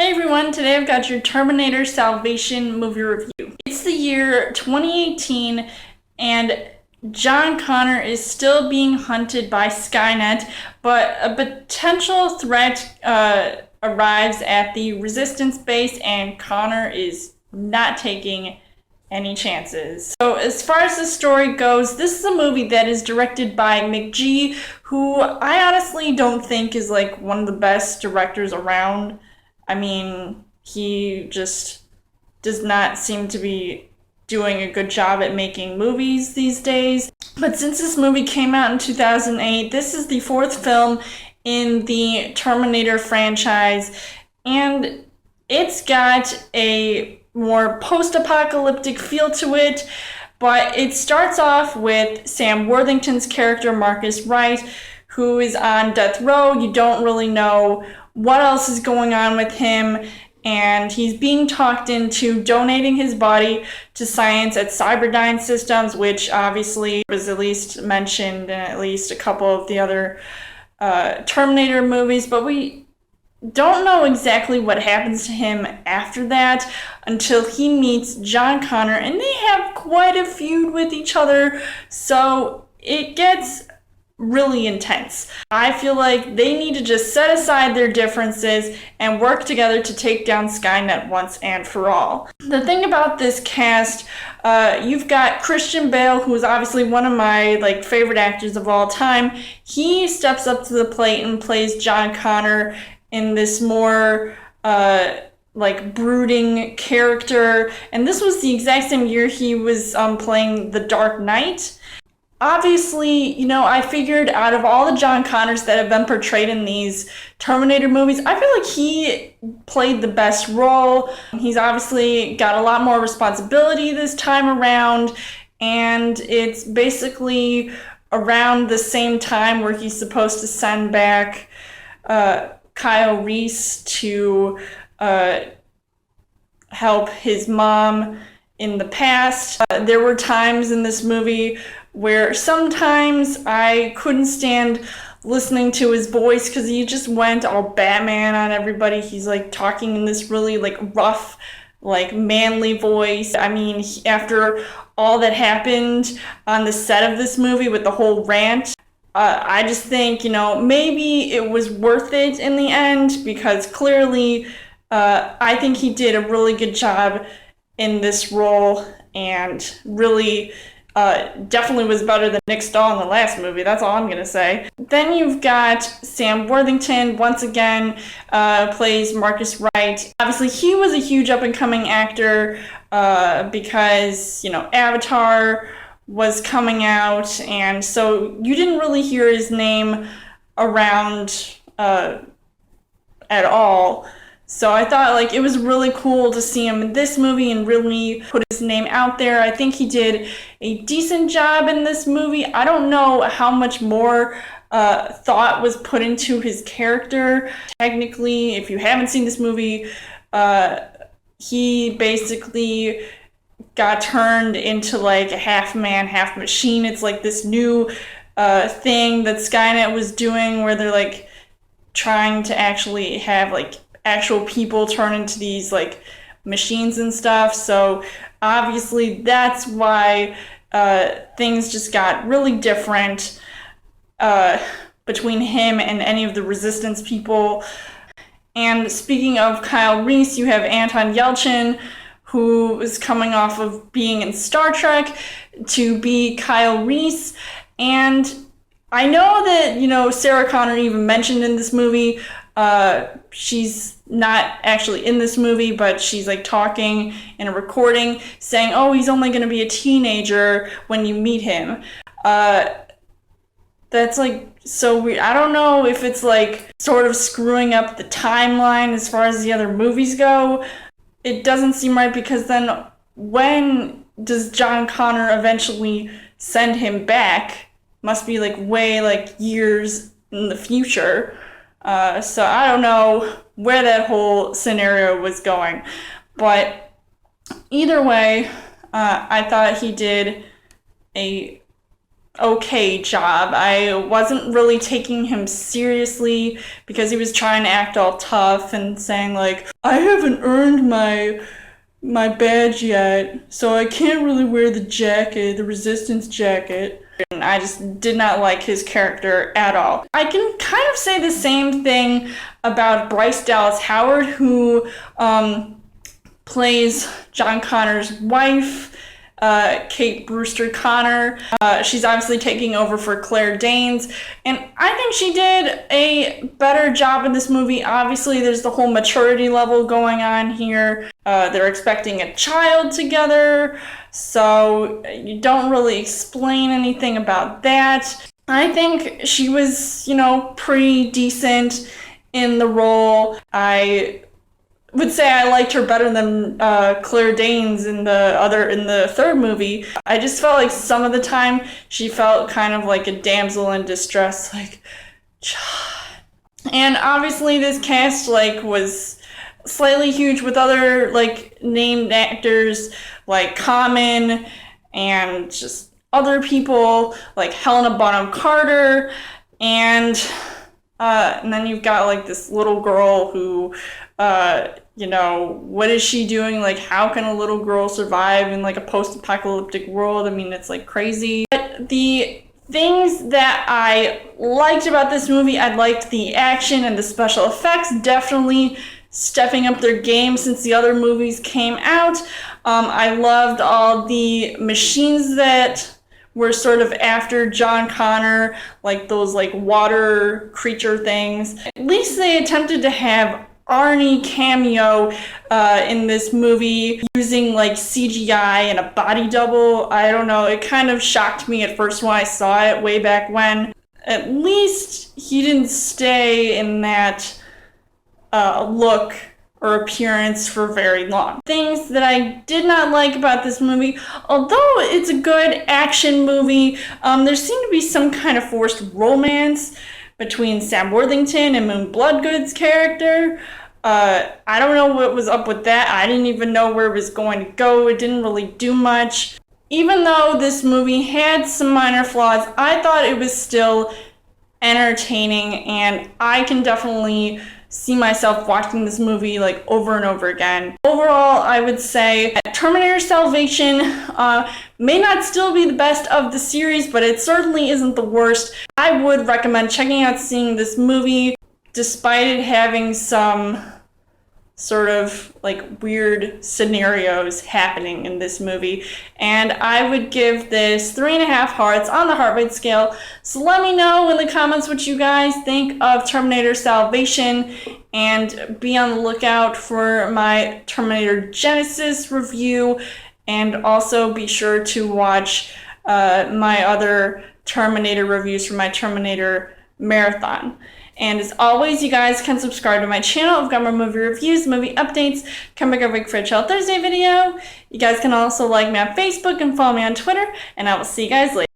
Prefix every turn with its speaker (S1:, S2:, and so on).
S1: Hey everyone, today I've got your Terminator Salvation movie review. It's the year 2018 and John Connor is still being hunted by Skynet, but a potential threat arrives at the Resistance base and Connor is not taking any chances. So as far as the story goes, this is a movie that is directed by McG, who I honestly don't think is like one of the best directors around. I mean, he just does not seem to be doing a good job at making movies these days. But since this movie came out in 2008, this is the fourth film in the Terminator franchise, and it's got a more post-apocalyptic feel to it, but it starts off with Sam Worthington's character, Marcus Wright, who is on death row. You don't really know what else is going on with him, and he's being talked into donating his body to science at Cyberdyne Systems, which obviously was at least mentioned in at least a couple of the other Terminator movies, but we don't know exactly what happens to him after that until he meets John Connor, and they have quite a feud with each other, so it gets really intense. I feel like they need to just set aside their differences and work together to take down Skynet once and for all. The thing about this cast, you've got Christian Bale, who is obviously one of my favorite actors of all time. He steps up to the plate and plays John Connor in this more brooding character, and this was the exact same year he was playing The Dark Knight. Obviously, I figured out of all the John Connors that have been portrayed in these Terminator movies, I feel like he played the best role. He's obviously got a lot more responsibility this time around, and it's basically around the same time where he's supposed to send back Kyle Reese to help his mom in the past. There were times in this movie where sometimes I couldn't stand listening to his voice because he just went all Batman on everybody. He's talking in this really rough, manly voice. I mean, after all that happened on the set of this movie with the whole rant, I just think, maybe it was worth it in the end, because clearly I think he did a really good job in this role and really definitely was better than Nick Stahl in the last movie. That's all I'm going to say. Then you've got Sam Worthington, once again, plays Marcus Wright. Obviously, he was a huge up-and-coming actor because, Avatar was coming out, and so you didn't really hear his name around at all. So I thought it was really cool to see him in this movie and really put his name out there. I think he did a decent job in this movie. I don't know how much more thought was put into his character. Technically, if you haven't seen this movie, he basically got turned into a half man, half machine. It's this new thing that Skynet was doing where they're trying to actually have actual people turn into these machines and stuff. So obviously that's why things just got really different between him and any of the Resistance people. And speaking of Kyle Reese, you have Anton Yelchin, who is coming off of being in Star Trek to be Kyle Reese. And I know that, Sarah Connor even mentioned in this movie, she's not actually in this movie, but she's talking in a recording saying, oh, he's only going to be a teenager when you meet him. That's so weird. I don't know if it's sort of screwing up the timeline as far as the other movies go. It doesn't seem right, because then when does John Connor eventually send him back? Must be way years in the future. So I don't know where that whole scenario was going. But either way, I thought he did a okay job. I wasn't really taking him seriously because he was trying to act all tough and saying like, I haven't earned my badge yet, so I can't really wear the jacket, the resistance jacket. And I just did not like his character at all. I can kind of say the same thing about Bryce Dallas Howard, who plays John Connor's wife, Kate Brewster Connor. She's obviously taking over for Claire Danes, and I think she did a better job in this movie. Obviously, there's the whole maturity level going on here. They're expecting a child together, so you don't really explain anything about that. I think she was, pretty decent in the role. I would say I liked her better than Claire Danes in the third movie. I just felt like some of the time she felt kind of like a damsel in distress, like, and obviously this cast was slightly huge with other named actors like Common and just other people like Helena Bonham Carter, and then you've got this little girl who what is she doing? How can a little girl survive in a post-apocalyptic world? I mean, it's crazy. But the things that I liked about this movie, I liked the action and the special effects, definitely stepping up their game since the other movies came out. I loved all the machines that were sort of after John Connor, those water creature things. At least they attempted to have Arnie cameo in this movie using CGI and a body double. I don't know, it kind of shocked me at first when I saw it way back when. At least he didn't stay in that look or appearance for very long. Things that I did not like about this movie, although it's a good action movie, there seemed to be some kind of forced romance between Sam Worthington and Moon Bloodgood's character. I don't know what was up with that. I didn't even know where it was going to go. It didn't really do much. Even though this movie had some minor flaws, I thought it was still entertaining, and I can definitely see myself watching this movie over and over again. Overall, I would say that Terminator Salvation may not still be the best of the series, but it certainly isn't the worst. I would recommend checking out seeing this movie, despite it having some sort of weird scenarios happening in this movie. And I would give this 3.5 hearts on the heart rate scale. So let me know in the comments what you guys think of Terminator Salvation, and be on the lookout for my Terminator Genesis review, and also be sure to watch my other Terminator reviews from my Terminator marathon. And as always, you guys can subscribe to my channel. I've got more movie reviews, movie updates, come back every week for a Chill Thursday video. You guys can also like me on Facebook and follow me on Twitter, and I will see you guys later.